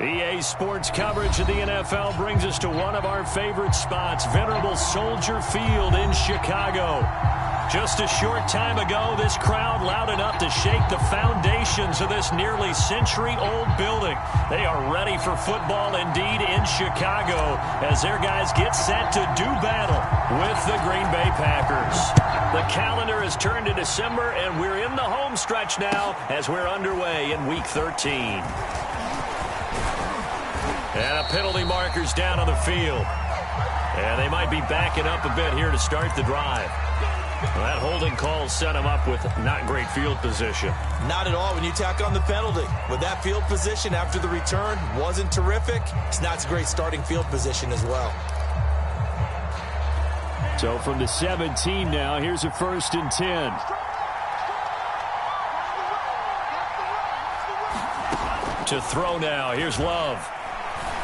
EA Sports coverage of the NFL brings us to one of our favorite spots, venerable Soldier Field in Chicago. Just a short time ago, this crowd loud enough to shake the foundations of this nearly century-old building. They are ready for football indeed in Chicago as their guys get set to do battle with the Green Bay Packers. The calendar has turned to December, and we're in the home stretch now as we're underway in Week 13. And a penalty marker's down on the field. And they might be backing up a bit here to start the drive. Well, that holding call set him up with not great field position. Not at all when you tack on the penalty. With that field position after the return wasn't terrific, it's not a great starting field position as well. So from the 17 now, here's a 1st and 10. To throw now, here's Love.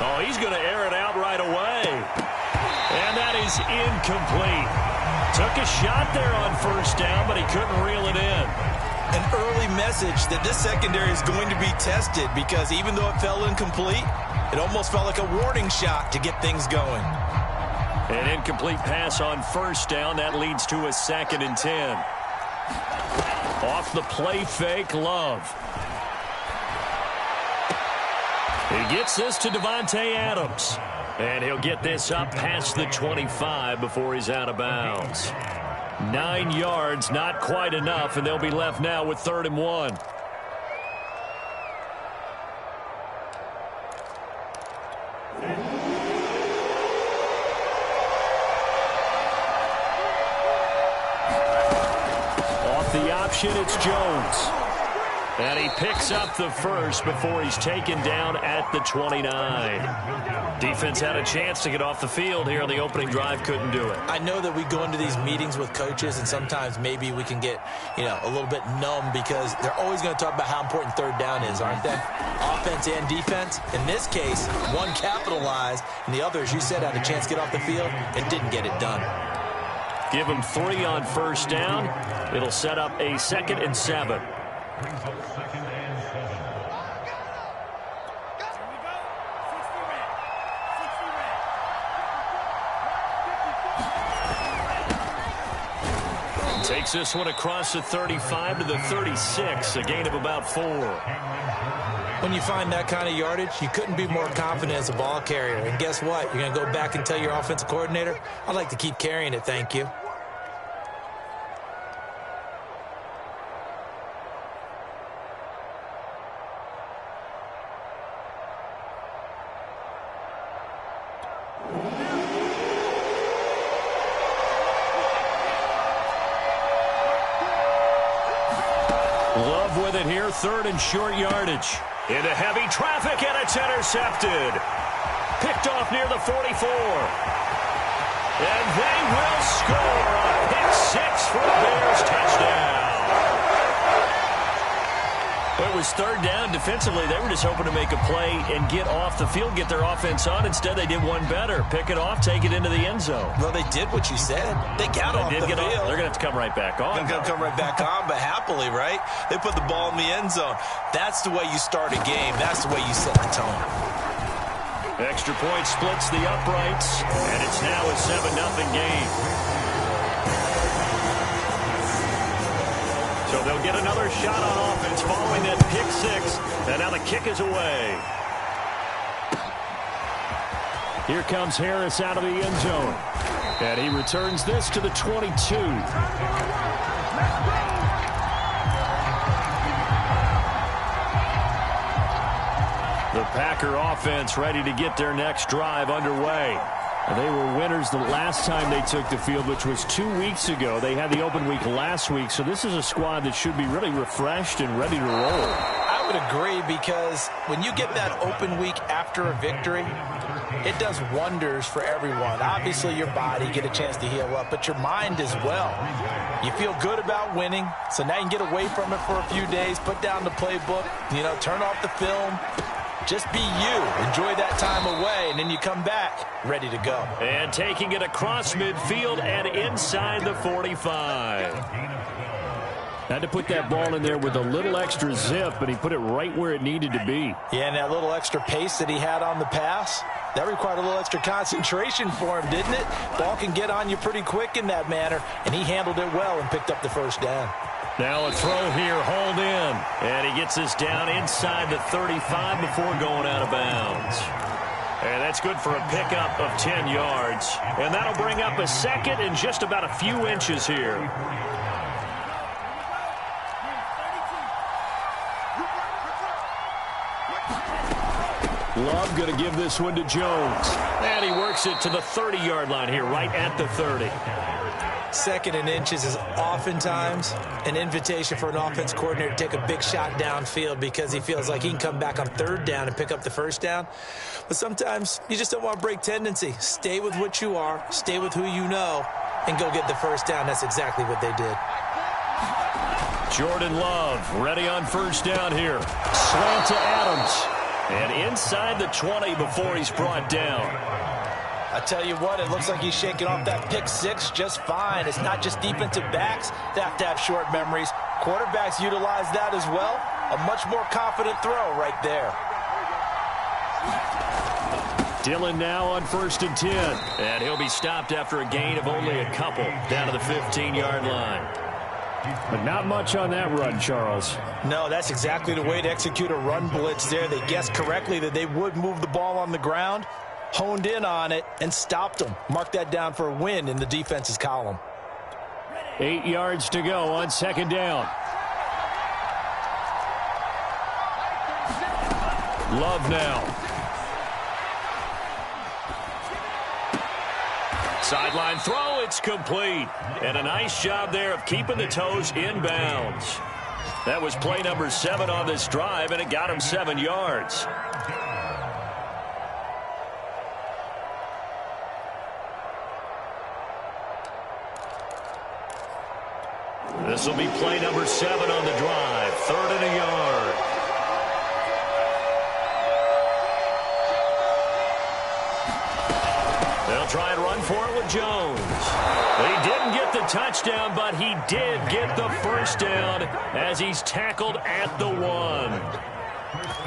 Oh, he's going to air it out right away. And that is incomplete. Took a shot there on 1st down, but he couldn't reel it in. An early message that this secondary is going to be tested because even though it fell incomplete, it almost felt like a warning shot to get things going. An incomplete pass on 1st down. That leads to a 2nd and 10. Off the play fake, Love. He gets this to Davante Adams. And he'll get this up past the 25 before he's out of bounds. 9 yards, not quite enough, and they'll be left now with 3rd and 1. Off the option, it's Jones. And he picks up the 1st before he's taken down at the 29. Defense had a chance to get off the field here on the opening drive, couldn't do it. I know that we go into these meetings with coaches, and sometimes maybe we can get, a little bit numb because they're always going to talk about how important 3rd down is, aren't they? Offense and defense. In this case, one capitalized, and the other, as you said, had a chance to get off the field and didn't get it done. Give him 3 on 1st down. It'll set up a 2nd and 7. Takes this one across the 35 to the 36, a gain of about 4. When you find that kind of yardage, you couldn't be more confident as a ball carrier. And guess what? You're going to go back and tell your offensive coordinator, I'd like to keep carrying it, thank you. Love with it here, 3rd and short yardage. Into heavy traffic, and it's intercepted. Picked off near the 44. And they will score a pick 6 for a Bears touchdown. It was 3rd down. Defensively, they were just hoping to make a play and get off the field, get their offense on. Instead, they did one better. Pick it off, take it into the end zone. Well, they did what you said. They got off the field. They're going to have to come right back on. They're going to come right back on, but happily, right? They put the ball in the end zone. That's the way you start a game. That's the way you set the tone. Extra point splits the uprights, and it's now a 7-0 game. So they'll get another shot on offense following that pick 6, and now the kick is away. Here comes Harris out of the end zone, and he returns this to the 22. The Packer offense ready to get their next drive underway. They were winners the last time they took the field, which was 2 weeks ago. They had the open week last week, so this is a squad that should be really refreshed and ready to roll. I would agree because when you get that open week after a victory, it does wonders for everyone. Obviously, your body get a chance to heal up, but your mind as well. You feel good about winning, so now you can get away from it for a few days, put down the playbook, turn off the film. Just be you. Enjoy that time away, and then you come back ready to go. And taking it across midfield and inside the 45. Had to put that ball in there with a little extra zip, but he put it right where it needed to be. Yeah, and that little extra pace that he had on the pass, that required a little extra concentration for him, didn't it? Ball can get on you pretty quick in that manner, and he handled it well and picked up the first down. Now a throw here, hauled in, and he gets this down inside the 35 before going out of bounds. And that's good for a pickup of 10 yards. And that'll bring up a second and just about a few inches here. Love going to give this one to Jones. And he works it to the 30-yard line here, right at the 30. Second and inches is oftentimes an invitation for an offense coordinator to take a big shot downfield because he feels like he can come back on third down and pick up the first down. But sometimes you just don't want to break tendency. Stay with what you are, stay with who you know, and go get the first down. That's exactly what they did. Jordan Love ready on first down here. Slant to Adams. And inside the 20 before he's brought down. I tell you what, it looks like he's shaking off that pick six just fine. It's not just defensive backs that have to have short memories. Quarterbacks utilize that as well. A much more confident throw right there. Dillon now on 1st and 10. And he'll be stopped after a gain of only a couple down to the 15-yard line. But not much on that run, Charles. No, that's exactly the way to execute a run blitz there. They guessed correctly that they would move the ball on the ground, honed in on it, and stopped them. Mark that down for a win in the defense's column. 8 yards to go on second down. Love now. Sideline throw, it's complete. And a nice job there of keeping the toes in bounds. That was play number 7 on this drive, and it got him 7 yards. This will be play number 7 on the drive. 3rd and a yard. They'll try and run for it with Jones. He didn't get the touchdown, but he did get the first down as he's tackled at the 1.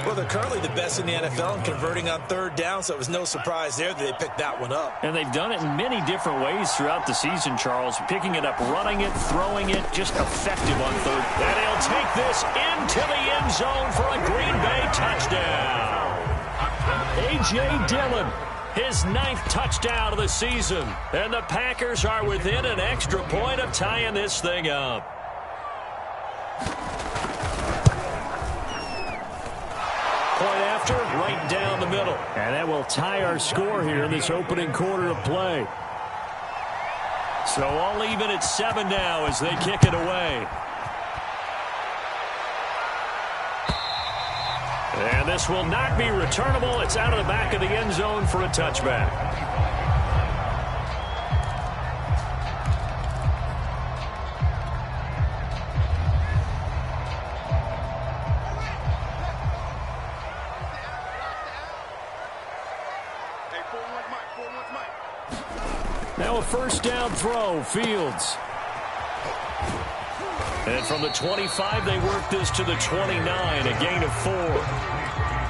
Well, they're currently the best in the NFL in converting on third down, so it was no surprise there that they picked that one up. And they've done it in many different ways throughout the season, Charles. Picking it up, running it, throwing it, just effective on third. And he'll take this into the end zone for a Green Bay touchdown. A.J. Dillon. His 9th touchdown of the season. And the Packers are within an extra point of tying this thing up. Point after, right down the middle. And that will tie our score here in this opening quarter of play. So all even at 7 now as they kick it away. And this will not be returnable. It's out of the back of the end zone for a touchback. Now a first down throw, Fields. And from the 25, they work this to the 29, a gain of 4.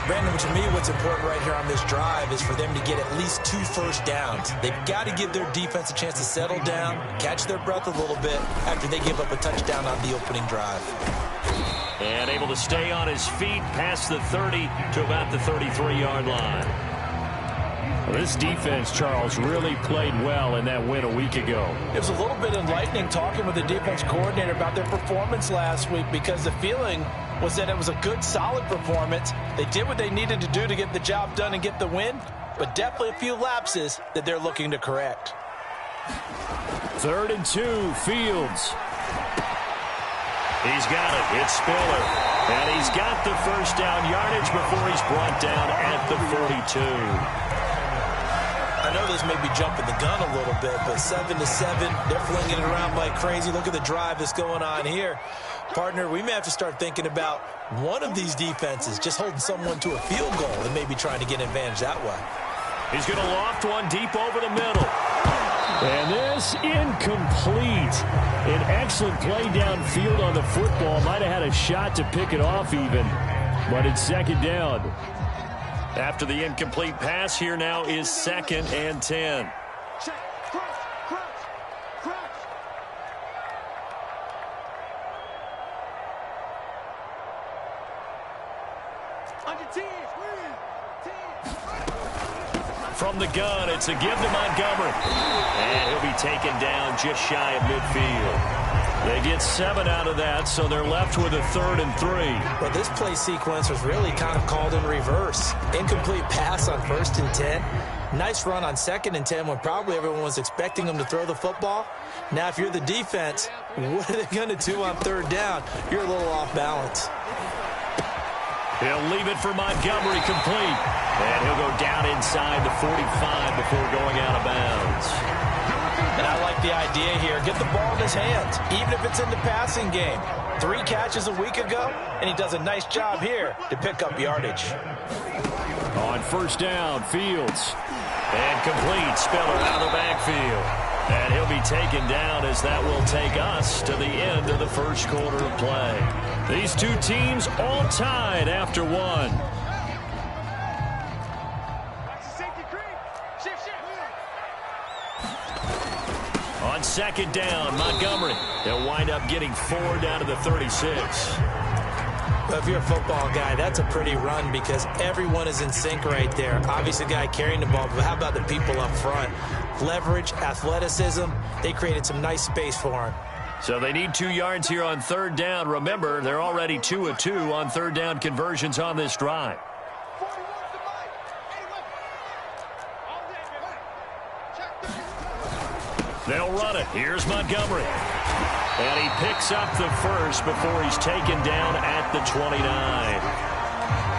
Brandon, to me, what's important right here on this drive is for them to get at least 2 first downs. They've got to give their defense a chance to settle down, catch their breath a little bit after they give up a touchdown on the opening drive. And able to stay on his feet past the 30 to about the 33-yard line. Well, this defense, Charles, really played well in that win a week ago. It was a little bit enlightening talking with the defense coordinator about their performance last week because the feeling was that it was a good, solid performance. They did what they needed to do to get the job done and get the win, but definitely a few lapses that they're looking to correct. 3rd and 2, Fields. He's got it. It's Spiller. And he's got the first down yardage before he's brought down at the 42. I know this may be jumping the gun a little bit, but 7-7, they're flinging it around like crazy. Look at the drive that's going on here. Partner, we may have to start thinking about one of these defenses just holding someone to a field goal and maybe trying to get an advantage that way. He's going to loft one deep over the middle. And this incomplete. An excellent play downfield on the football. Might have had a shot to pick it off even. But it's second down. After the incomplete pass, here now is 2nd and 10. From the gun, it's a give to Montgomery. And he'll be taken down just shy of midfield. They get 7 out of that, so they're left with a 3rd and 3. Well, this play sequence was really kind of called in reverse. Incomplete pass on 1st and 10. Nice run on 2nd and 10 when probably everyone was expecting them to throw the football. Now, if you're the defense, what are they going to do on 3rd down? You're a little off balance. He'll leave it for Montgomery complete. And he'll go down inside the 45 before going out of bounds. And I like the idea here. Get the ball in his hands, even if it's in the passing game. 3 catches a week ago, and he does a nice job here to pick up yardage. On 1st down, Fields. And complete. Spiller out of the backfield. And he'll be taken down as that will take us to the end of the 1st quarter of play. These two teams all tied after 1. On 2nd down, Montgomery. They'll wind up getting 4 down to the 36. Well, if you're a football guy, that's a pretty run because everyone is in sync right there. Obviously, the guy carrying the ball, but how about the people up front? Leverage, athleticism, they created some nice space for him. So they need 2 yards here on 3rd down. Remember, they're already 2 of 2 on 3rd down conversions on this drive. They'll run it. Here's Montgomery. And he picks up the 1st before he's taken down at the 29.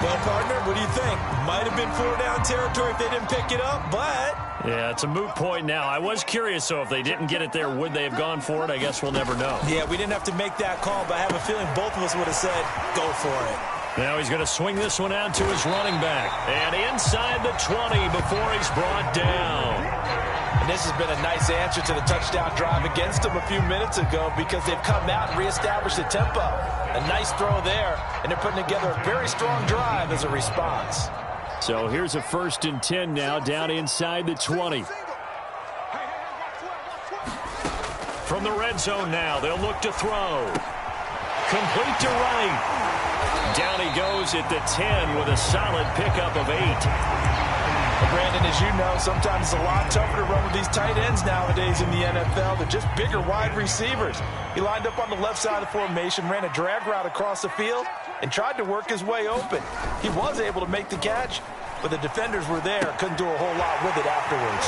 Well, partner, what do you think? Might have been 4-down territory if they didn't pick it up, but... Yeah, it's a moot point now. I was curious, so if they didn't get it there, would they have gone for it? I guess we'll never know. Yeah, we didn't have to make that call, but I have a feeling both of us would have said, go for it. Now he's going to swing this one out to his running back. And inside the 20 before he's brought down. And this has been a nice answer to the touchdown drive against them a few minutes ago because they've come out and reestablished the tempo. A nice throw there, and they're putting together a very strong drive as a response. So here's a 1st and 10 now down inside the 20. From the red zone now, they'll look to throw. Complete to right. Down he goes at the 10 with a solid pickup of 8. Brandon, as you know, sometimes it's a lot tougher to run with these tight ends nowadays in the NFL. They're just bigger wide receivers. He lined up on the left side of the formation, ran a drag route across the field, and tried to work his way open. He was able to make the catch, but the defenders were there, couldn't do a whole lot with it afterwards.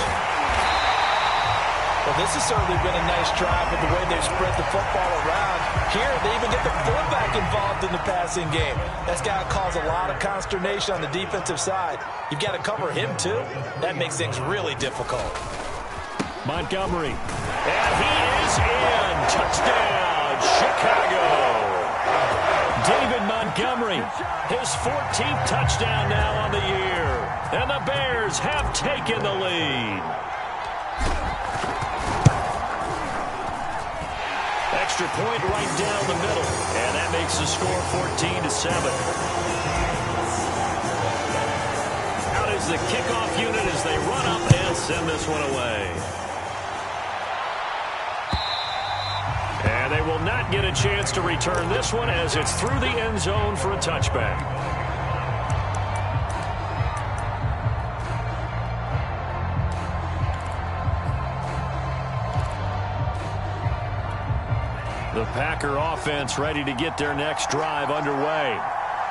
Well, this has certainly been a nice drive with the way they've spread the football around. Here, they even get the fullback involved in the passing game. That's got to cause a lot of consternation on the defensive side. You've got to cover him, too. That makes things really difficult. Montgomery. And he is in. Touchdown, Chicago. David Montgomery, his 14th touchdown now on the year. And the Bears have taken the lead. Extra point right down the middle. And that makes the score 14-7. Out is the kickoff unit as they run up and send this one away. And they will not get a chance to return this one as it's through the end zone for a touchback. The Packer offense ready to get their next drive underway.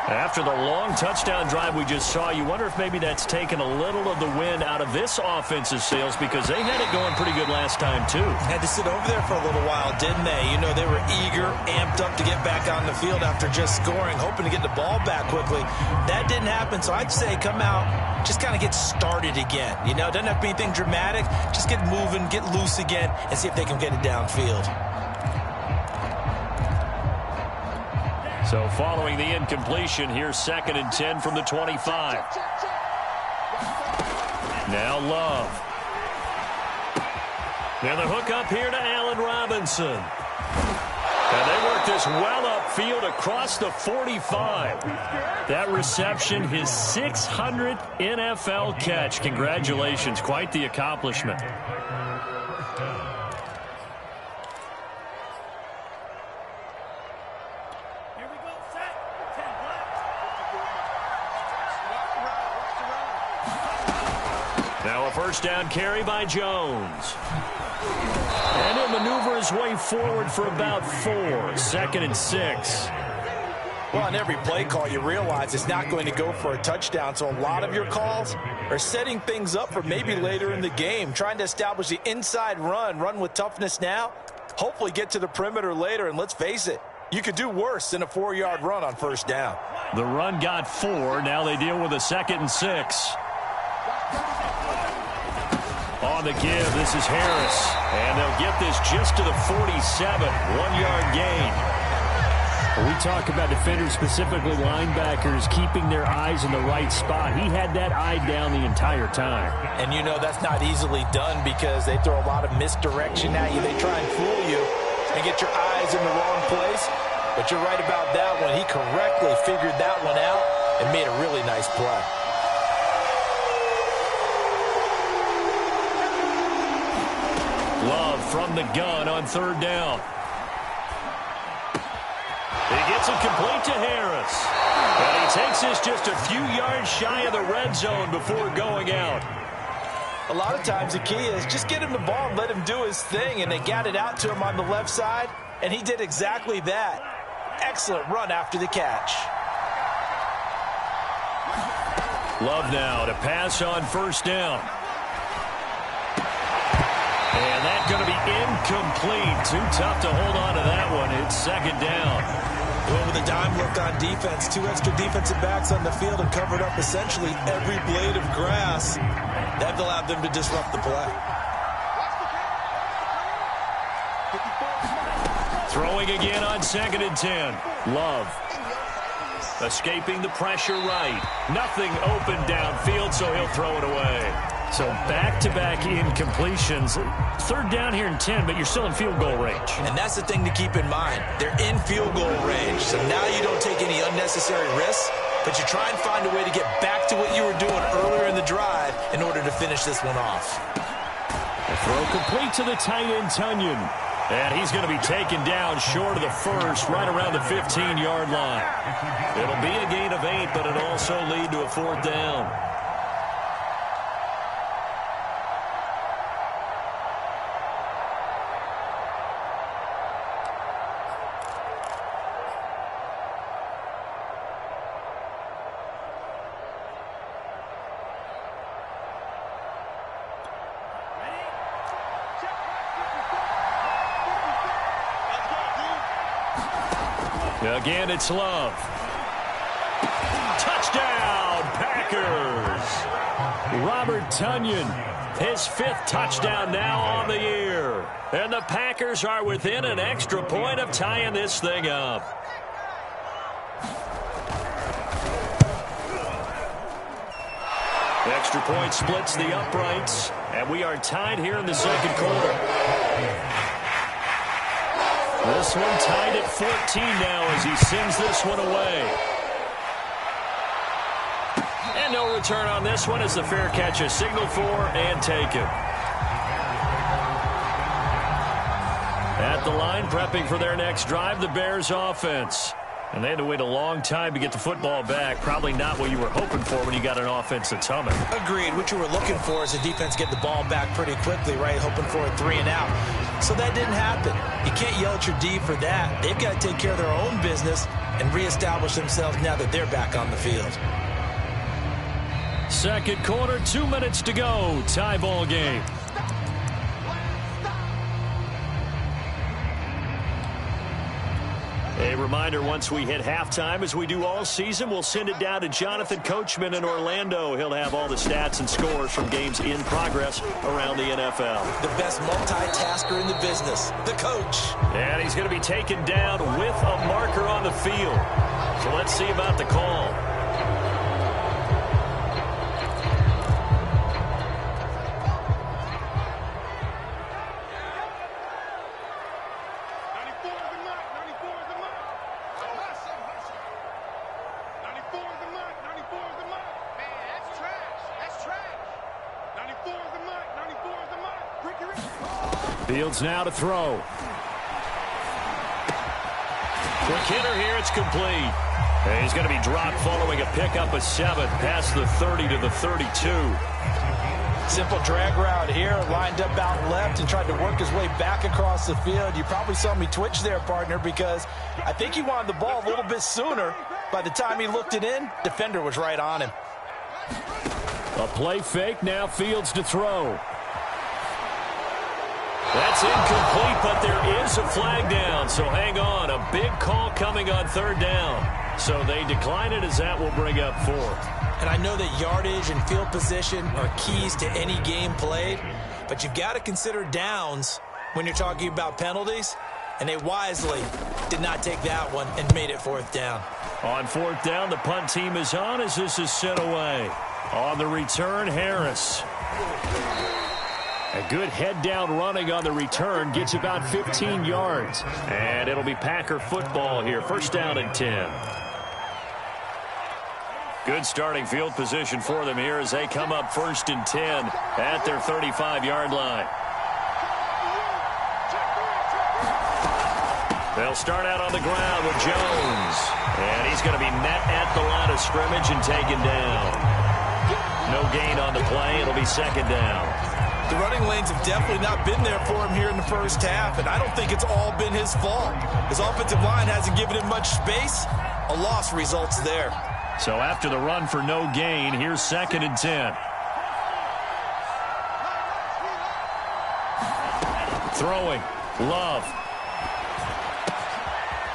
After the long touchdown drive we just saw, you wonder if maybe that's taken a little of the wind out of this offense's sails because they had it going pretty good last time, too. Had to sit over there for a little while, didn't they? You know, they were eager, amped up to get back on the field after just scoring, hoping to get the ball back quickly. That didn't happen, so I'd say come out, just kind of get started again. You know, it doesn't have to be anything dramatic. Just get moving, get loose again, and see if they can get it downfield. So following the incompletion, here's 2nd and 10 from the 25. Now Love. And the hook up here to Allen Robinson. And they work this well upfield across the 45. That reception, his 600th NFL catch. Congratulations. Quite the accomplishment. Now a first down carry by Jones. And he'll maneuver his way forward for about 4. 2nd and 6. Well, on every play call, you realize it's not going to go for a touchdown. So a lot of your calls are setting things up for maybe later in the game, trying to establish the inside run with toughness now, hopefully get to the perimeter later. And let's face it, you could do worse than a 4-yard run on first down. The run got 4. Now they deal with a 2nd and 6. On the give, this is Harris. And they'll get this just to the 47. 1-yard gain. We talk about defenders, specifically linebackers, keeping their eyes in the right spot. He had that eye down the entire time. And you know that's not easily done because they throw a lot of misdirection at you. They try and fool you and get your eyes in the wrong place. But you're right about that one. He correctly figured that one out and made a really nice play. Love from the gun on 3rd down. He gets it complete to Harris. And he takes this just a few yards shy of the red zone before going out. A lot of times the key is just get him the ball and let him do his thing. And they got it out to him on the left side, and he did exactly that. Excellent run after the catch. Love now to pass on 1st down. And that's going to be incomplete. Too tough to hold on to that one. It's 2nd down. Well, with a dime look on defense, 2 extra defensive backs on the field and covered up essentially every blade of grass. That allowed them to disrupt the play. Throwing again on 2nd and 10. Love. Escaping the pressure right. Nothing open downfield, so he'll throw it away. So back-to-back incompletions. 3rd down here and 10, but you're still in field goal range. And that's the thing to keep in mind. They're in field goal range, so now you don't take any unnecessary risks, but you try and find a way to get back to what you were doing earlier in the drive in order to finish this one off. The throw complete to the tight end, Tunyon. And he's going to be taken down short of the 1st, right around the 15-yard line. It'll be a gain of 8, but it'll also lead to a 4th down. Again, it's Love. Touchdown, Packers. Robert Tunyon, his 5th touchdown now on the year. And the Packers are within an extra point of tying this thing up. The extra point splits the uprights, and we are tied here in the 2nd quarter. This one tied at 14 now as he sends this one away. And no return on this one as the fair catch is signaled for and taken. At the line, prepping for their next drive, the Bears offense. And they had to wait a long time to get the football back. Probably not what you were hoping for when you got an offense that's humming. Agreed. What you were looking for is the defense get the ball back pretty quickly, right? Hoping for a 3 and out. So that didn't happen. You can't yell at your D for that. They've got to take care of their own business and reestablish themselves now that they're back on the field. 2nd quarter, 2 minutes to go. Tie ball game. A reminder, once we hit halftime, as we do all season, we'll send it down to Jonathan Coachman in Orlando. He'll have all the stats and scores from games in progress around the NFL. The best multitasker in the business, the coach. And he's going to be taken down with a marker on the field. So let's see about the call. Fields now to throw. Quick hitter here. It's complete. And he's going to be dropped following a pickup of 7 past the 30 to the 32. Simple drag route here, lined up out left and tried to work his way back across the field. You probably saw me twitch there, partner, because I think he wanted the ball a little bit sooner. By the time he looked it in, defender was right on him. A play fake, now Fields to throw. That's incomplete, but there is a flag down, so hang on. A big call coming on 3rd down. So they decline it as that will bring up 4th. And I know that yardage and field position are keys to any game played, but you've got to consider downs when you're talking about penalties, and they wisely did not take that one and made it 4th down. On 4th down, the punt team is on as this is sent away. On the return, Harris. A good head-down running on the return gets about 15 yards. And it'll be Packer football here. 1st down and 10. Good starting field position for them here as they come up 1st and 10 at their 35-yard line. They'll start out on the ground with Jones. And he's going to be met at the line of scrimmage and taken down. No gain on the play. It'll be 2nd down. The running lanes have definitely not been there for him here in the first half, and I don't think it's all been his fault. His offensive line hasn't given him much space. A loss results there. So after the run for no gain, here's 2nd and 10. Throwing. Love.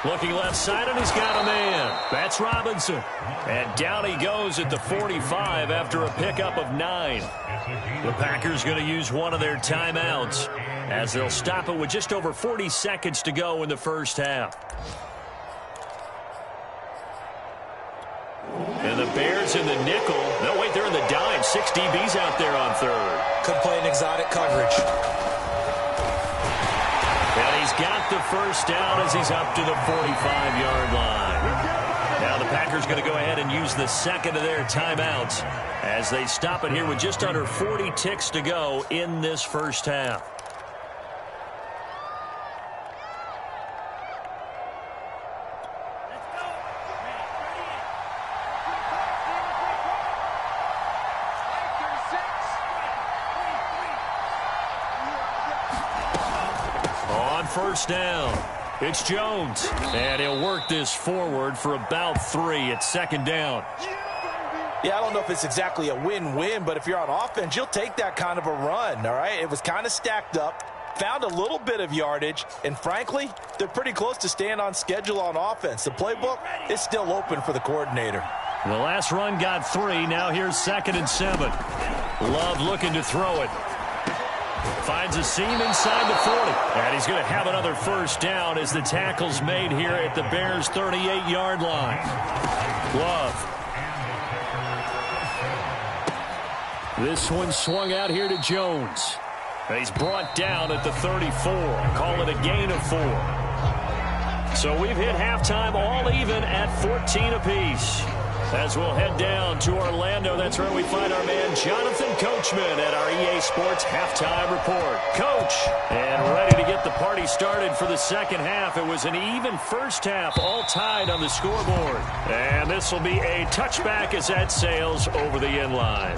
Looking left side, and he's got a man. That's Robinson. And down he goes at the 45 after a pickup of 9. The Packers going to use one of their timeouts as they'll stop it with just over 40 seconds to go in the first half. And the Bears in the nickel. No, wait, they're in the dime. 6 DBs out there on 3rd. Could play an exotic coverage. And he's got the 1st down as he's up to the 45-yard line. Now the Packers going to go ahead and use the 2nd of their timeouts as they stop it here with just under 40 ticks to go in this first half. On 1st down, it's Jones. And he'll work this forward for about 3 at 2nd down. Yeah, I don't know if it's exactly a win-win, but if you're on offense, you'll take that kind of a run, all right? It was kind of stacked up, found a little bit of yardage, and frankly, they're pretty close to staying on schedule on offense. The playbook is still open for the coordinator. The last run got 3. Now here's 2nd and 7. Love looking to throw it. Finds a seam inside the 40. And he's going to have another 1st down as the tackle's made here at the Bears' 38-yard line. Love. This one swung out here to Jones. He's brought down at the 34. Call it a gain of 4. So we've hit halftime all even at 14 apiece. As we'll head down to Orlando, that's where we find our man Jonathan Coachman at our EA Sports Halftime Report. Coach, and ready to get the party started for the 2nd half. It was an even first half, all tied on the scoreboard. And this will be a touchback as that sails over the end line.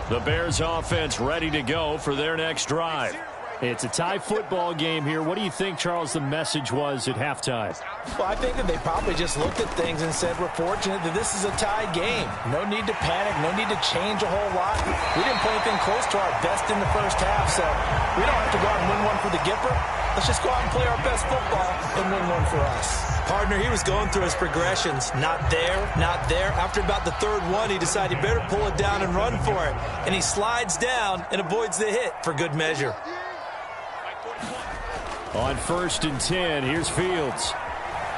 The Bears offense ready to go for their next drive. It's a tie football game here. What do you think, Charles, the message was at halftime? Well, I think that they probably just looked at things and said, we're fortunate that this is a tie game. No need to panic, no need to change a whole lot. We didn't play anything close to our best in the first half, so we don't have to go out and win one for the Gipper. Let's just go out and play our best football and win one for us. Partner, he was going through his progressions. Not there, not there. After about the 3rd one, he decided he better pull it down and run for it. And he slides down and avoids the hit for good measure. On 1st and 10, here's Fields.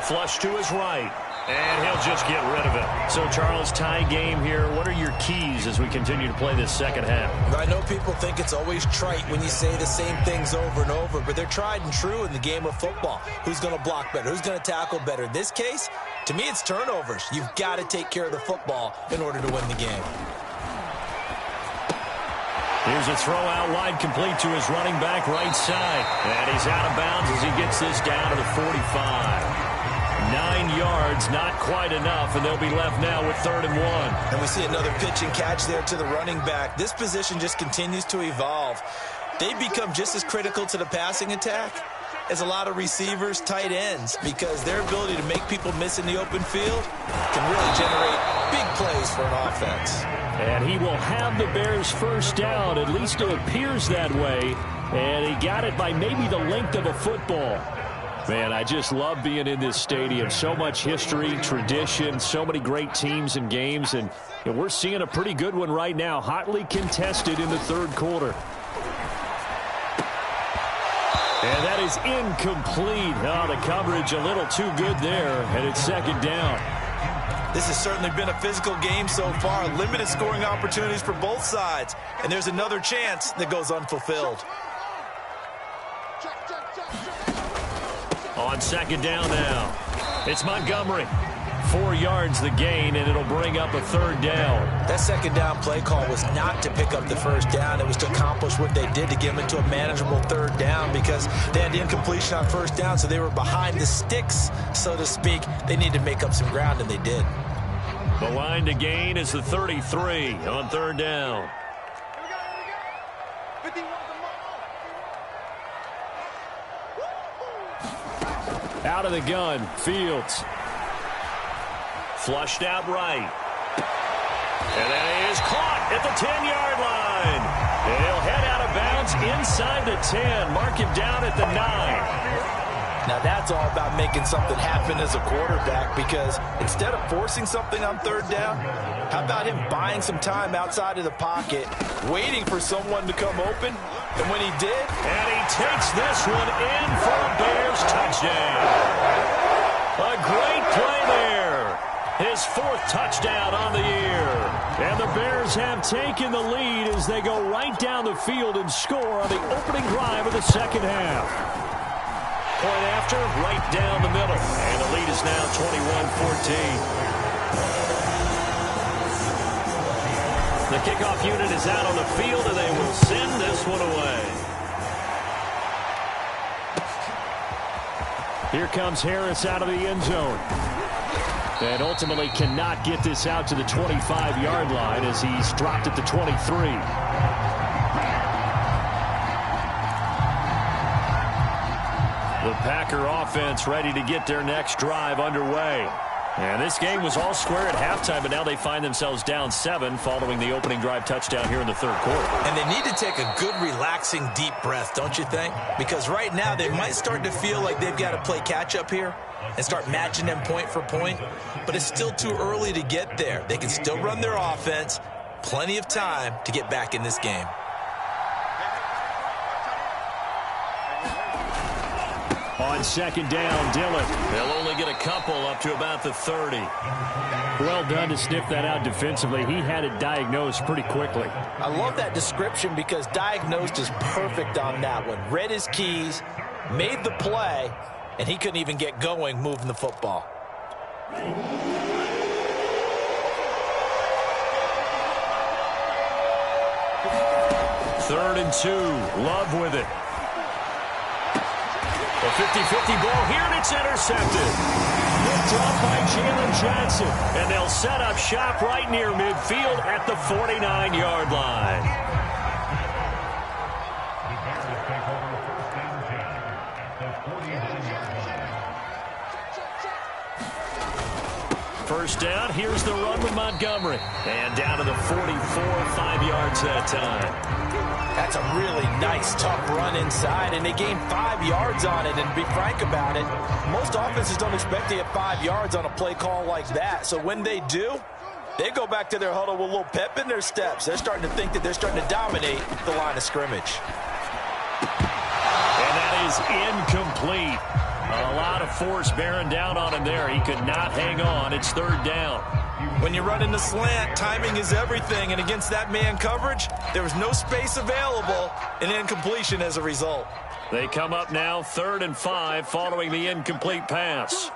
Flush to his right. And he'll just get rid of it. So, Charles, tie game here. What are your keys as we continue to play this second half? I know people think it's always trite when you say the same things over and over, but they're tried and true in the game of football. Who's going to block better? Who's going to tackle better? In this case, to me, it's turnovers. You've got to take care of the football in order to win the game. Here's a throw out wide, complete to his running back right side. And he's out of bounds as he gets this down to the 45. 9 yards, not quite enough, and they'll be left now with 3rd and 1. And we see another pitch and catch there to the running back. This position just continues to evolve. They become just as critical to the passing attack as a lot of receivers, tight ends, because their ability to make people miss in the open field can really generate big plays for an offense. And he will have the Bears first down. At least it appears that way. And he got it by maybe the length of a football. Man, I just love being in this stadium. So much history, tradition, so many great teams and games. And we're seeing a pretty good one right now, hotly contested in the 3rd quarter. And that is incomplete. Oh, the coverage a little too good there, and it's 2nd down. This has certainly been a physical game so far. Limited scoring opportunities for both sides. And there's another chance that goes unfulfilled. On 2nd down now, it's Montgomery. 4 yards the gain, and it'll bring up a 3rd down. That 2nd down play call was not to pick up the 1st down. It was to accomplish what they did to get them into a manageable 3rd down because they had incompletion on 1st down, so they were behind the sticks, so to speak. They needed to make up some ground, and they did. The line to gain is the 33 on 3rd down. Out of the gun, Fields. Flushed out right. And that is caught at the 10-yard line. And he'll head out of bounds inside the 10. Mark him down at the 9. Now that's all about making something happen as a quarterback, because instead of forcing something on 3rd down, how about him buying some time outside of the pocket, waiting for someone to come open, and when he did... And he takes this one in for a Bears touchdown. A great play there. His 4th touchdown on the year. And the Bears have taken the lead as they go right down the field and score on the opening drive of the 2nd half. Point after, right down the middle. And the lead is now 21-14. The kickoff unit is out on the field, and they will send this one away. Here comes Harris out of the end zone. And ultimately cannot get this out to the 25-yard line as he's dropped at the 23. The Packer offense ready to get their next drive underway. And this game was all square at halftime, but now they find themselves down 7 following the opening drive touchdown here in the 3rd quarter. And they need to take a good, relaxing, deep breath, don't you think? Because right now they might start to feel like they've got to play catch-up here and start matching them point for point. But it's still too early to get there. They can still run their offense. Plenty of time to get back in this game. On 2nd down, Dillon. They'll only get a couple up to about the 30. Well done to sniff that out defensively. He had it diagnosed pretty quickly. I love that description because diagnosed is perfect on that one. Read his keys, made the play, and he couldn't even get going moving the football. 3rd and 2. Love with it. A 50-50 ball here, and it's intercepted. Picked off by Jalen Johnson. And they'll set up shop right near midfield at the 49-yard line. First down, here's the run with Montgomery. And down to the 44, 5 yards that time. That's a really nice, tough run inside, and they gained 5 yards on it. And to be frank about it, most offenses don't expect to get 5 yards on a play call like that. So when they do, they go back to their huddle with a little pep in their steps. They're starting to think that they're starting to dominate the line of scrimmage. And that is incomplete. A lot of force bearing down on him there. He could not hang on. It's third down. When you run into slant, timing is everything. And against that man coverage, there was no space available, and incompletion as a result. They come up now 3rd and 5 following the incomplete pass.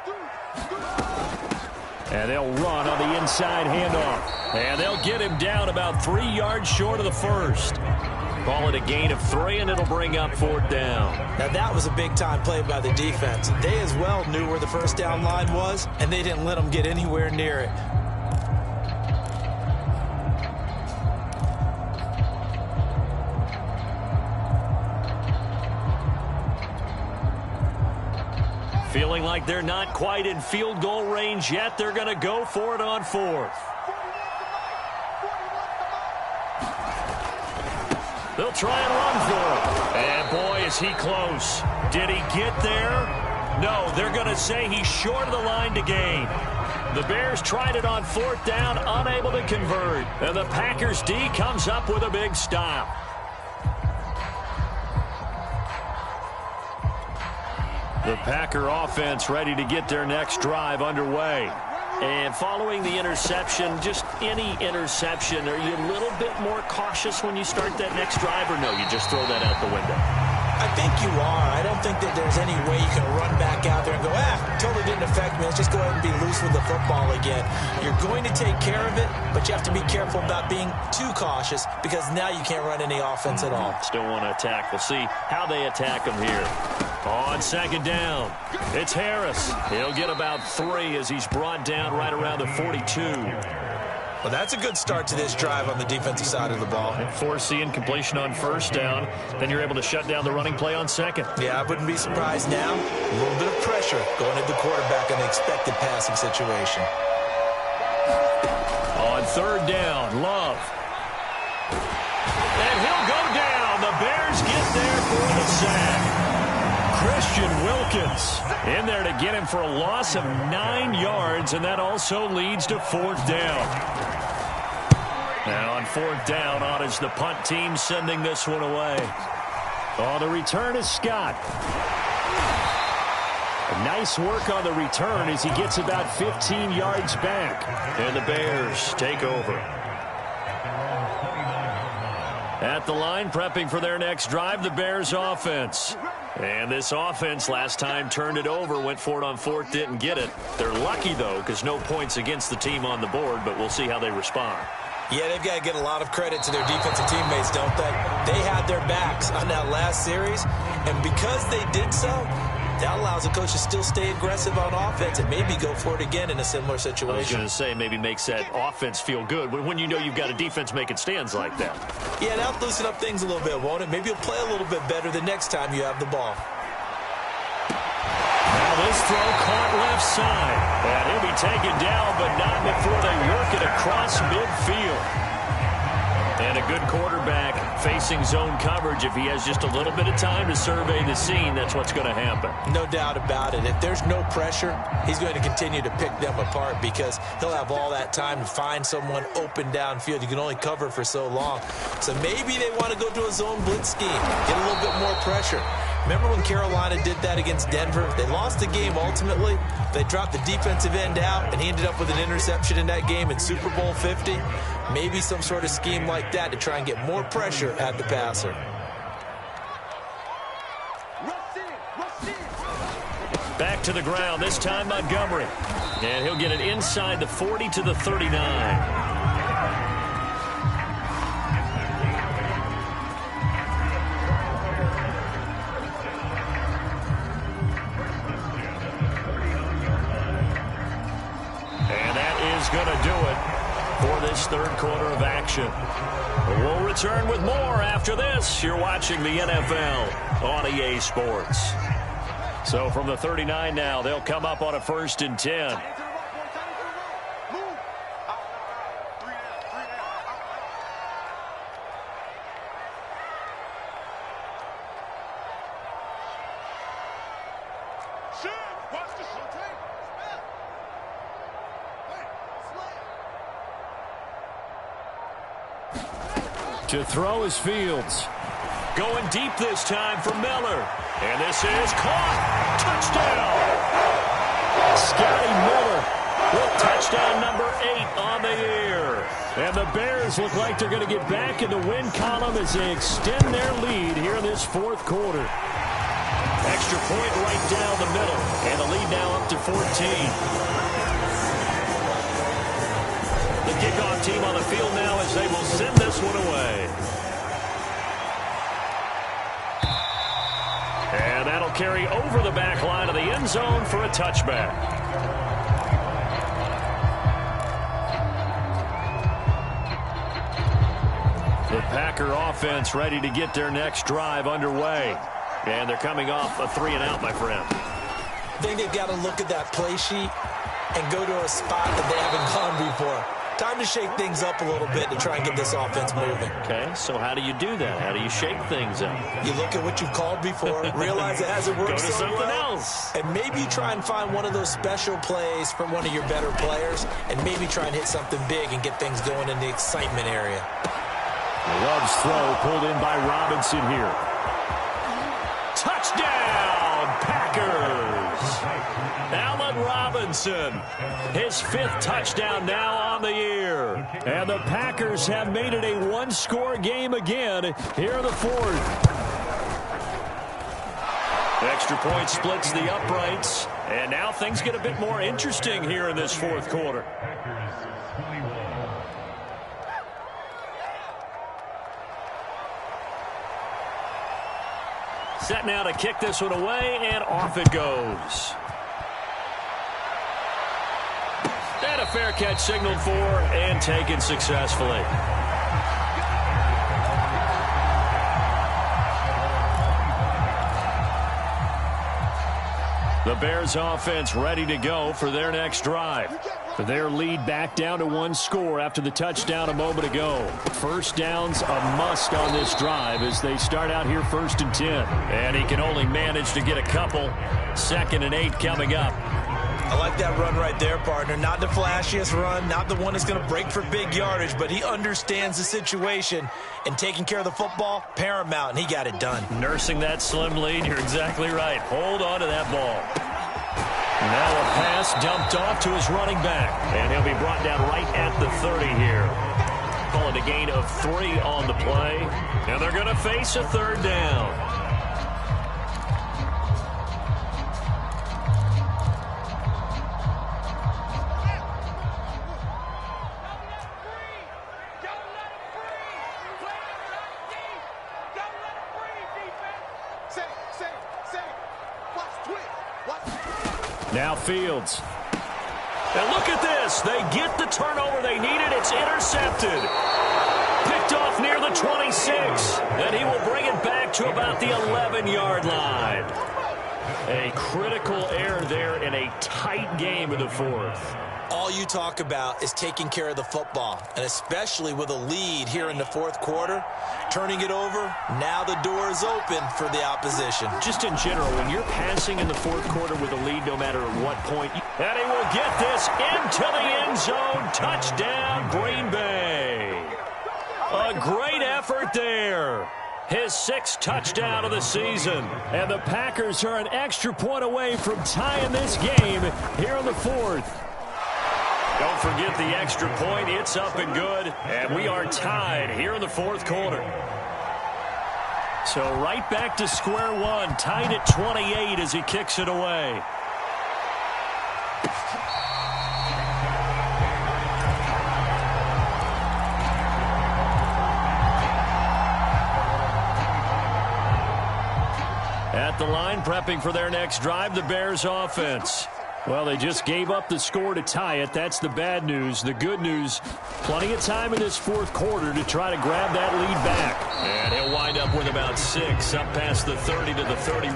And they'll run on the inside handoff. And they'll get him down about 3 yards short of the first. Call it a gain of 3, and it'll bring up 4th down. Now, that was a big-time play by the defense. They as well knew where the first down line was, and they didn't let them get anywhere near it. Feeling like they're not quite in field goal range yet. They're going to go for it on 4th. They'll try and run for it. And boy, is he close. Did he get there? No, they're going to say he's short of the line to gain. The Bears tried it on 4th down, unable to convert. And the Packers D comes up with a big stop. The Packer offense ready to get their next drive underway. And following the interception, just any interception, are you a little bit more cautious when you start that next drive, or no, you just throw that out the window? I think you are. I don't think that there's any way you can run back out there and go, totally didn't affect me. Let's just go ahead and be loose with the football again. You're going to take care of it, but you have to be careful about being too cautious because now you can't run any offense at all. Still want to attack. We'll see how they attack them here. On 2nd down, it's Harris. He'll get about 3 as he's brought down right around the 42. Well, that's a good start to this drive on the defensive side of the ball. Force the incompletion on 1st down. Then you're able to shut down the running play on 2nd. Yeah, I wouldn't be surprised now. A little bit of pressure going at the quarterback in the expected passing situation. On 3rd down, Love. And he'll go down. The Bears get there for the sack. Christian Wilkins in there to get him for a loss of 9 yards, and that also leads to 4th down. Now on 4th down, on is the punt team sending this one away. Oh, the return is Scott. Nice work on the return as he gets about 15 yards back. And the Bears take over. At the line, prepping for their next drive, the Bears offense. And this offense last time turned it over, went for it on 4th, didn't get it. They're lucky, though, because no points against the team on the board, but we'll see how they respond. Yeah, they've got to get a lot of credit to their defensive teammates, don't they? They had their backs on that last series, and because they did so, that allows the coach to still stay aggressive on offense and maybe go for it again in a similar situation. I was going to say maybe makes that offense feel good when you know you've got a defense making stands like that. Yeah, that'll loosen up things a little bit, won't it? Maybe you'll play a little bit better the next time you have the ball. Now this throw caught left side. And he'll be taken down, but not before they work it across midfield. And a good quarterback facing zone coverage. If he has just a little bit of time to survey the scene, that's what's going to happen. No doubt about it. If there's no pressure, he's going to continue to pick them apart because he'll have all that time to find someone open downfield. You can only cover for so long. So maybe they want to go to a zone blitz scheme, get a little bit more pressure. Remember when Carolina did that against Denver? They lost the game ultimately. They dropped the defensive end out, and he ended up with an interception in that game in Super Bowl 50. Maybe some sort of scheme like that to try and get more pressure at the passer. Back to the ground, this time Montgomery. And he'll get it inside the 40 to the 39. Going to do it for this 3rd quarter of action. We'll return with more after this. You're watching the NFL on EA Sports. So from the 39 now, they'll come up on a 1st and 10. To throw is Fields. Going deep this time for Miller. And this is caught. Touchdown. Scotty Miller with touchdown number 8 on the year. And the Bears look like they're going to get back in the win column as they extend their lead here in this fourth quarter. Extra point right down the middle. And the lead now up to 14. The kickoff team on the field now as they will send this one away. And that'll carry over the back line of the end zone for a touchback. The Packer offense ready to get their next drive underway. And they're coming off a 3-and-out, my friend. I think they've got to look at that play sheet and go to a spot that they haven't gone before. Time to shake things up a little bit to try and get this offense moving. Okay, so how do you do that? How do you shake things up? You look at what you've called before, realize it hasn't worked Go to so something well, else. and maybe try and find one of those special plays from one of your better players, and maybe try and hit something big and get things going in the excitement area. Love's throw pulled in by Robinson here. Touchdown, Packers! Allen Robinson, his 5th touchdown now on the year. And the Packers have made it a one-score game again here in the fourth. Extra point splits the uprights. And now things get a bit more interesting here in this fourth quarter. Set now to kick this one away, and off it goes. And a fair catch signaled for and taken successfully. The Bears offense ready to go for their next drive. Their lead back down to 1 score after the touchdown a moment ago. First down's a must on this drive as they start out here 1st and 10. And he can only manage to get a couple. 2nd and 8 coming up. I like that run right there, partner. Not the flashiest run, not the one that's going to break for big yardage, but he understands the situation, and taking care of the football, paramount, and he got it done. Nursing that slim lead, you're exactly right. Hold on to that ball. Now a pass dumped off to his running back, and he'll be brought down right at the 30 here. Call it a gain of 3 on the play, and they're going to face a 3rd down. Now Fields. And look at this. They get the turnover they needed. It's intercepted. Picked off near the 26. And he will bring it back to about the 11-yard line. A critical error there in a tight game in the fourth. All you talk about is taking care of the football, and especially with a lead here in the fourth quarter, turning it over, now the door is open for the opposition. Just in general, when you're passing in the fourth quarter with a lead, no matter at what point, and he will get this into the end zone. Touchdown, Green Bay. A great effort there. His 6th touchdown of the season. And the Packers are an extra point away from tying this game here in the fourth. Don't forget the extra point. It's up and good. And we are tied here in the fourth quarter. So right back to square one. Tied at 28 as he kicks it away. At the line, prepping for their next drive, the Bears offense. Well, they just gave up the score to tie it. That's the bad news. The good news, plenty of time in this fourth quarter to try to grab that lead back. And he'll wind up with about 6, up past the 30 to the 31.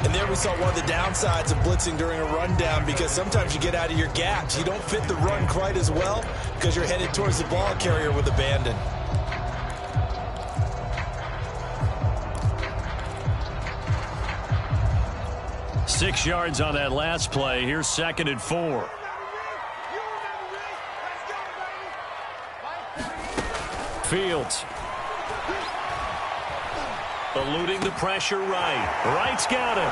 And there we saw one of the downsides of blitzing during a rundown, because sometimes you get out of your gaps. You don't fit the run quite as well because you're headed towards the ball carrier with abandon. Six yards on that last play. Here's 2nd and 4. Fields. Eluding the pressure right. Wright's got him.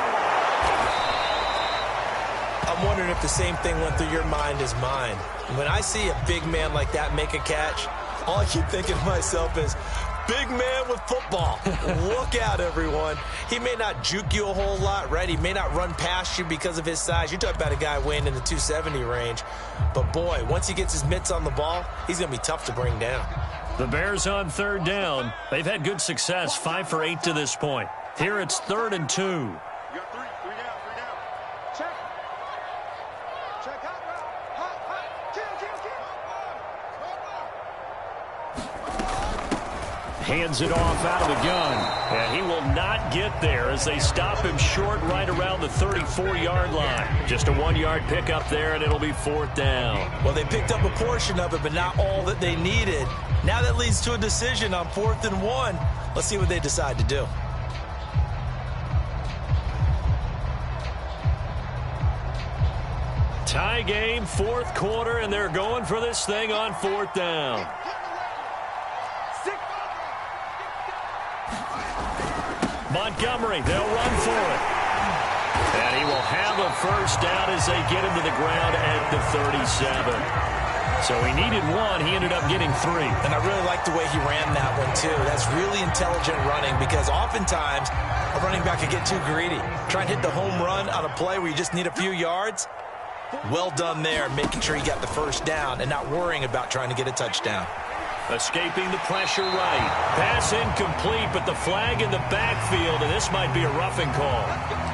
I'm wondering if the same thing went through your mind as mine. When I see a big man like that make a catch, all I keep thinking to myself is, big man with football. Look out, everyone. He may not juke you a whole lot, right? He may not run past you because of his size. You're talking about a guy weighing in the 270 range. But, boy, once he gets his mitts on the ball, he's going to be tough to bring down. The Bears on third down. They've had good success, 5 for 8 to this point. Here it's 3rd and 2. You got three down. Check. Check out. Hands it off out of the gun. And he will not get there as they stop him short right around the 34-yard line. Just a 1-yard pickup there, and it'll be 4th down. Well, they picked up a portion of it, but not all that they needed. Now that leads to a decision on 4th and 1. Let's see what they decide to do. Tie game, 4th quarter, and they're going for this thing on 4th down. Montgomery, they'll run for it. And he will have a first down as they get him to the ground at the 37. So he needed 1. He ended up getting 3. And I really like the way he ran that one, too. That's really intelligent running because oftentimes a running back can get too greedy. Try and hit the home run on a play where you just need a few yards. Well done there, making sure he got the first down and not worrying about trying to get a touchdown. Escaping the pressure right. Pass incomplete, but the flag in the backfield, and this might be a roughing call.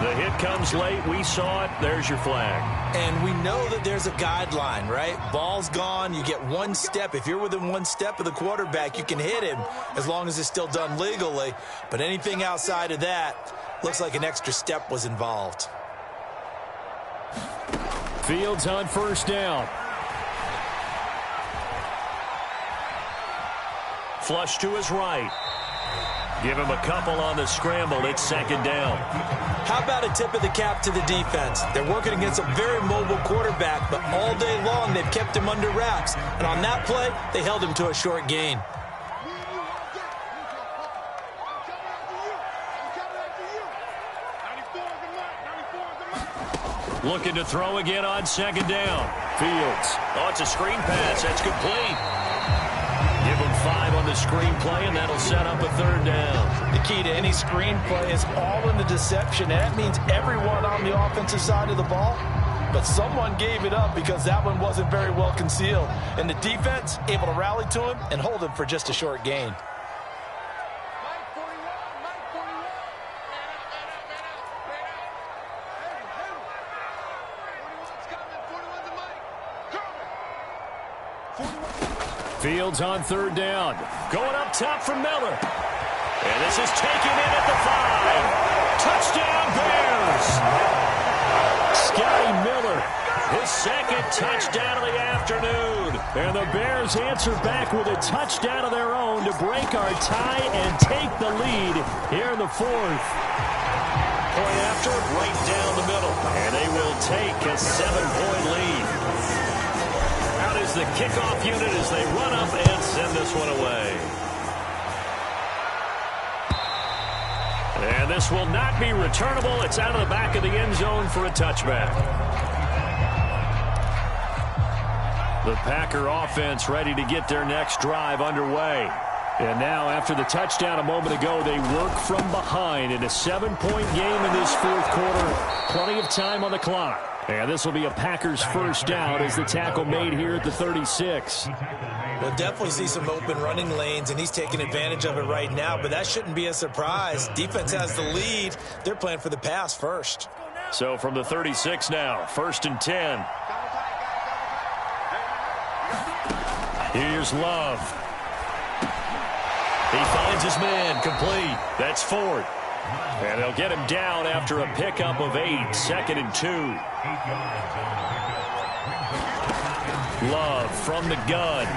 The hit comes late. We saw it. There's your flag. And we know that there's a guideline, right? Ball's gone. You get 1 step. If you're within 1 step of the quarterback, you can hit him as long as it's still done legally. But anything outside of that, looks like an extra step was involved. Fields on first down. Flush to his right. Give him a couple on the scramble. It's 2nd down. How about a tip of the cap to the defense? They're working against a very mobile quarterback, but all day long they've kept him under wraps. And on that play, they held him to a short gain. Looking to throw again on 2nd down. Fields. Oh, it's a screen pass. That's complete. Give him 5 on the screen play, and that'll set up a 3rd down. The key to any screen play is all in the deception. And that means everyone on the offensive side of the ball. But someone gave it up because that one wasn't very well concealed. And the defense able to rally to him and hold him for just a short gain. Fields on 3rd down. Going up top from Miller. And this is taken in at the 5. Touchdown, Bears. Scotty Miller, his 2nd touchdown of the afternoon. And the Bears answer back with a touchdown of their own to break our tie and take the lead here in the 4th. Point after, right down the middle. And they will take a 7-point lead. Out is the kickoff unit as they run up and send this one away. And this will not be returnable. It's out of the back of the end zone for a touchback. The Packer offense ready to get their next drive underway. And now, after the touchdown a moment ago, they work from behind in a 7-point game in this 4th quarter. Plenty of time on the clock. And this will be a Packers first down as the tackle made here at the 36. We'll definitely see some open running lanes, and he's taking advantage of it right now, but that shouldn't be a surprise. Defense has the lead. They're playing for the pass first. So from the 36 now, 1st and 10. Here's Love. He finds his man, complete. That's Ford. And they'll get him down after a pickup of 8, 2nd and 2. Love from the gun.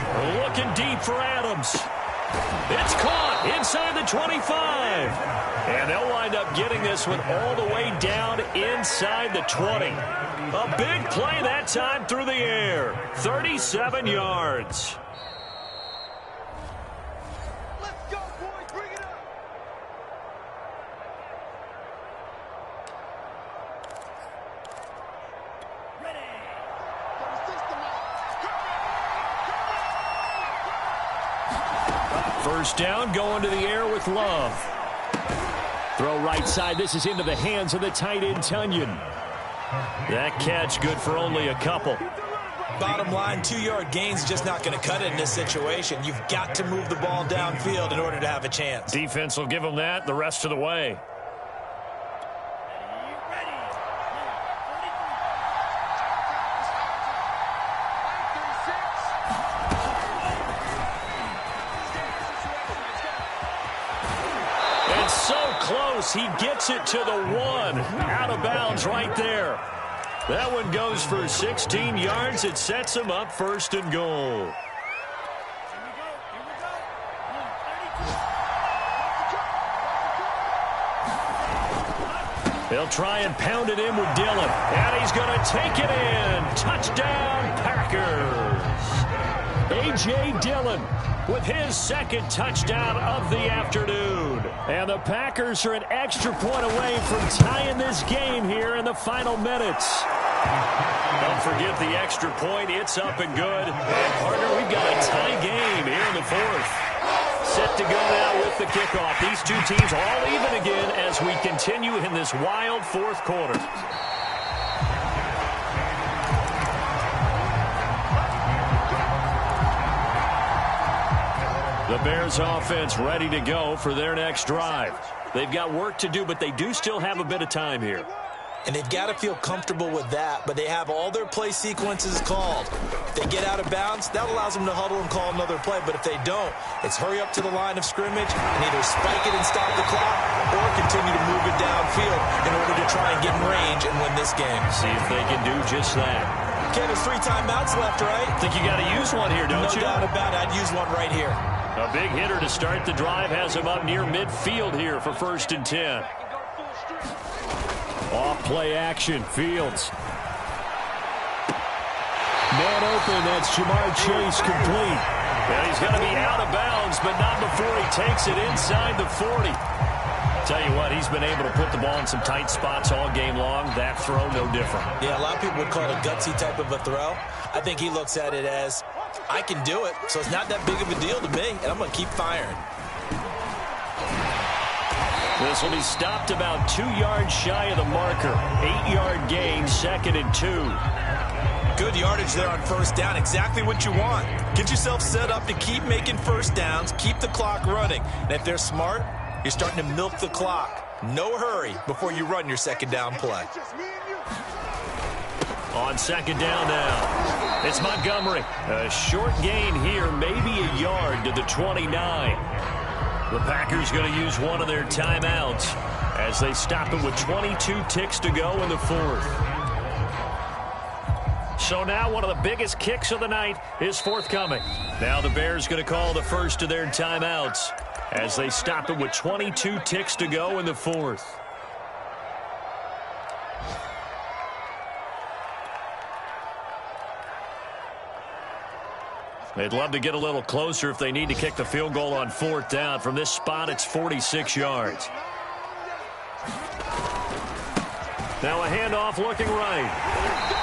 Looking deep for Adams. It's caught inside the 25. And they'll wind up getting this one all the way down inside the 20. A big play that time through the air. 37 yards. First down, going to the air with Love. Throw right side. This is into the hands of the tight end, Tonyan. That catch good for only a couple. Bottom line, 2-yard gains just not going to cut it in this situation. You've got to move the ball downfield in order to have a chance. Defense will give them that the rest of the way. And so close, he gets it to the 1. Out of bounds right there. That one goes for 16 yards. It sets him up 1st and goal. They'll try and pound it in with Dillon. And he's going to take it in. Touchdown, Packers. A.J. Dillon with his 2nd touchdown of the afternoon. And the Packers are an extra point away from tying this game here in the final minutes. Don't forget the extra point. It's up and good. And, partner, we've got a tie game here in the 4th. Set to go now with the kickoff. These two teams all even again as we continue in this wild 4th quarter. The Bears offense ready to go for their next drive. They've got work to do, but they do still have a bit of time here. And they've got to feel comfortable with that, but they have all their play sequences called. If they get out of bounds, that allows them to huddle and call another play. But if they don't, it's hurry up to the line of scrimmage and either spike it and stop the clock or continue to move it downfield in order to try and get in range and win this game. See if they can do just that. Okay, there's 3 timeouts left, right? Think you got to use one here, don't you? No doubt about it. I'd use one right here. A big hitter to start the drive has him up near midfield here for 1st and 10. Off play action, Fields. Man open, that's Jamar Chase complete. And he's going to be out of bounds, but not before he takes it inside the 40. Tell you what, he's been able to put the ball in some tight spots all game long. That throw, no different. Yeah, a lot of people would call it a gutsy type of a throw. I think he looks at it as, I can do it, so it's not that big of a deal to me, and I'm going to keep firing. This will be stopped about 2 yards shy of the marker. 8-yard gain, 2nd and 2. Good yardage there on 1st down. Exactly what you want. Get yourself set up to keep making 1st downs, keep the clock running. And if they're smart, you're starting to milk the clock. No hurry before you run your 2nd down play. On 2nd down now, it's Montgomery. A short gain here, maybe a yard to the 29. The Packers going to use one of their timeouts as they stop it with 22 ticks to go in the 4th. So now one of the biggest kicks of the night is forthcoming. Now the Bears going to call the first of their timeouts as they stop it with 22 ticks to go in the 4th. They'd love to get a little closer if they need to kick the field goal on 4th down. From this spot, it's 46 yards. Now a handoff looking right.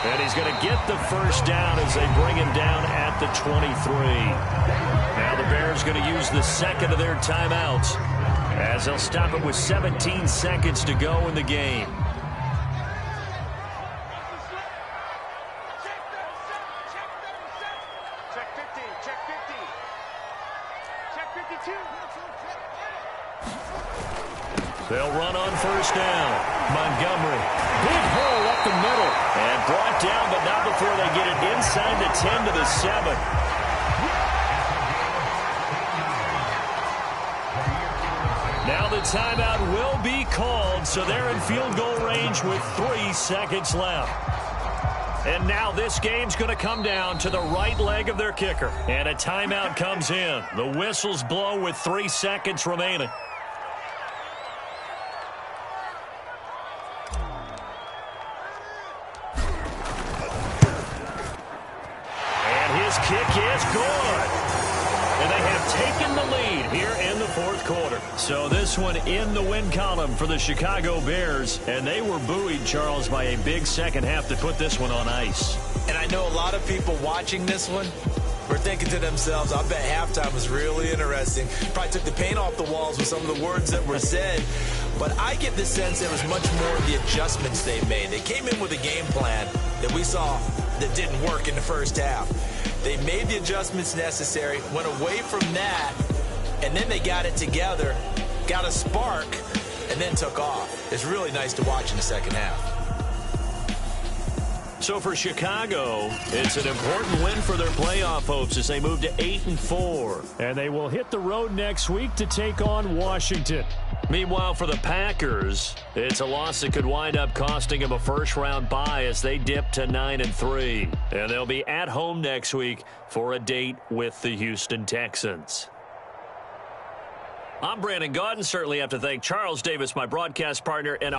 And he's going to get the 1st down as they bring him down at the 23. Now the Bears going to use the 2nd of their timeouts as they'll stop it with 17 seconds to go in the game. They'll run on 1st down. Montgomery. Big hole up the middle. And brought down, but not before they get it inside the 10 to the 7. Now the timeout will be called, so they're in field goal range with 3 seconds left. And now this game's going to come down to the right leg of their kicker. And a timeout comes in. The whistles blow with 3 seconds remaining. Kick is good. And they have taken the lead here in the 4th quarter. So this one in the win column for the Chicago Bears. And they were buoyed, Charles, by a big second half to put this one on ice. And I know a lot of people watching this one were thinking to themselves, I bet halftime was really interesting. Probably took the paint off the walls with some of the words that were said. But I get the sense it was much more of the adjustments they made. They came in with a game plan that we saw that didn't work in the first half. They made the adjustments necessary, went away from that, and then they got it together, got a spark, and then took off. It's really nice to watch in the second half. So for Chicago, it's an important win for their playoff hopes as they move to 8-4. And they will hit the road next week to take on Washington. Meanwhile, for the Packers, it's a loss that could wind up costing them a first-round bye as they dip to 9-3. And they'll be at home next week for a date with the Houston Texans. I'm Brandon Gaudin. Certainly have to thank Charles Davis, my broadcast partner, and